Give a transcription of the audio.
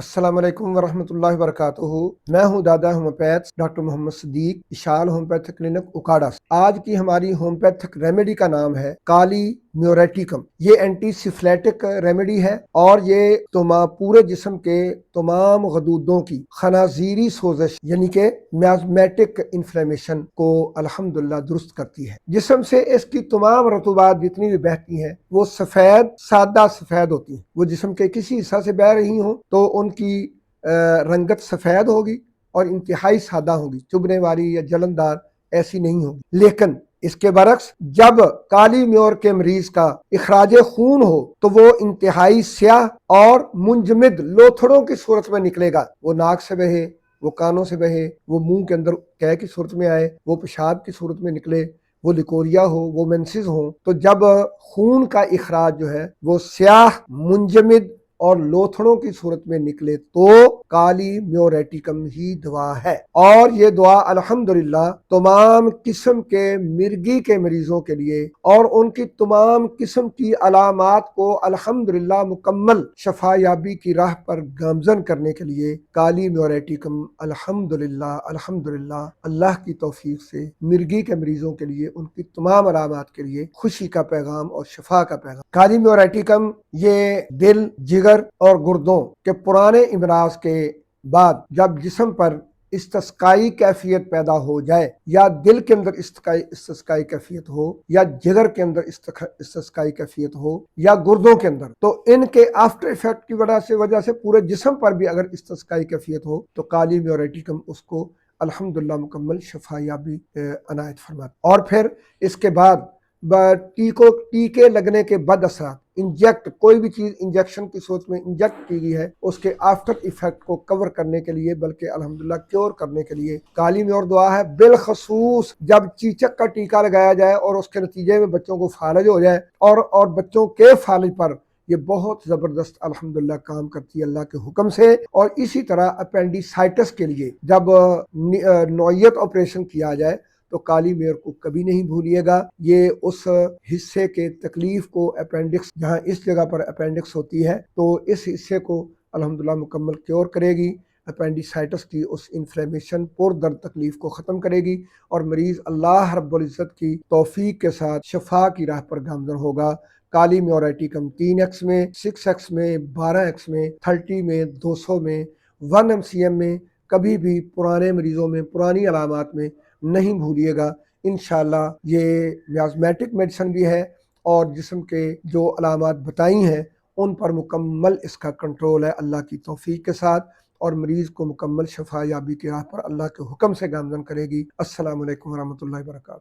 السلام علیکم ورحمۃ اللہ وبرکاتہ۔ میں ہوں دادا ہومیوپیتھ ڈاکٹر محمد صدیق، اشال ہومیوپیتھک کلینک اکاڑا سے۔ آج کی ہماری ہومیوپیتھک ریمیڈی کا نام ہے کالی میوریٹیکم۔ یہ اینٹی سفلیٹک ریمیڈی ہے اور یہ پورے جسم کے تمام غدودوں کی خنازیری سوزش یعنی کہ میازمیٹک انفلیمیشن کو الحمدللہ درست کرتی ہے۔ جسم سے اس کی تمام رطوبات جتنی بھی بہتی ہیں وہ سادہ سفید ہوتی ہیں۔ وہ جسم کے کسی حصہ سے بہ رہی ہوں تو ان کی رنگت سفید ہوگی اور انتہائی سادہ ہوگی، چبھنے والی یا جلندار ایسی نہیں ہوگی۔ لیکن اس کے برعکس جب کالی میور کے مریض کا اخراج خون ہو تو وہ انتہائی سیاہ اور منجمد لوتھڑوں کی صورت میں نکلے گا۔ وہ ناک سے بہے، وہ کانوں سے بہے، وہ منہ کے اندر قے کی صورت میں آئے، وہ پیشاب کی صورت میں نکلے، وہ لیکوریا ہو، وہ مینسز ہوں۔ تو جب خون کا اخراج جو ہے وہ سیاہ، منجمد اور لوتھڑوں کی صورت میں نکلے تو کالی میوریٹیکم ہی دوا ہے۔ اور یہ دعا الحمدللہ تمام قسم کے مرگی کے مریضوں کے لیے اور ان کی تمام قسم کی علامات کو الحمدللہ مکمل شفا یابی کی راہ پر گامزن کرنے کے لیے کالی میوریٹیکم الحمدللہ اللہ کی توفیق سے مرگی کے مریضوں کے لیے ان کی تمام علامات کے لیے خوشی کا پیغام اور شفا کا پیغام۔ کالی میوریٹیکم یہ دل، جگر اور گردوں کے پرانے امراض کے بعد جب جسم پر استسقائی کیفیت پیدا ہو جائے، یا دل کے اندر استسقائی کیفیت ہو، یا جگر کے اندر استسقائی کیفیت ہو، یا گردوں کے اندر، تو ان کے آفٹر ایفیکٹ کی وجہ سے پورے جسم پر بھی اگر استسقائی کیفیت ہو تو کالی میوریٹیکم اس کو الحمدللہ مکمل شفا یابی عنایت فرماتا۔ اور پھر اس کے بعد ٹیکے لگنے کے بعد اثرات، کوئی بھی چیز انجیکشن کی صورت میں انجیکٹ کی گئی ہے اس کے آفٹر ایفیکٹ کو کور کرنے کے لیے بلکہ الحمدللہ کیور کرنے کے لیے کالی میور دعا ہے۔ بالخصوص جب چیچک کا ٹیکہ لگایا جائے اور اس کے نتیجے میں بچوں کو فالج ہو جائے اور بچوں کے فالج پر یہ بہت زبردست الحمدللہ کام کرتی ہے اللہ کے حکم سے۔ اور اسی طرح اپینڈیسائٹس کے لیے جب نوعیت آپریشن کیا جائے تو کالی میور کو کبھی نہیں بھولیے گا۔ یہ اس حصے کے تکلیف کو اپینڈکس، جہاں اس جگہ پر اپینڈکس ہوتی ہے تو اس حصے کو الحمدللہ مکمل کیور کرے گی، اپینڈیسائٹس کی اس انفلیمیشن پر درد تکلیف کو ختم کرے گی اور مریض اللہ رب العزت کی توفیق کے ساتھ شفا کی راہ پر گامزن ہوگا۔ کالی میوریٹیکم 3x میں، 6x میں، 12x میں، 30 میں، 200 میں، 1 MCM میں، کبھی بھی پرانے مریضوں میں، پرانی علامات میں نہیں بھولیے گا۔ انشاءاللہ یہ میازمیٹک میڈیسن بھی ہے اور جسم کے جو علامات بتائی ہیں ان پر مکمل اس کا کنٹرول ہے اللہ کی توفیق کے ساتھ، اور مریض کو مکمل شفا یابی کی راہ پر اللہ کے حکم سے گامزن کرے گی۔ السلام علیکم ورحمۃ اللہ وبرکاتہ۔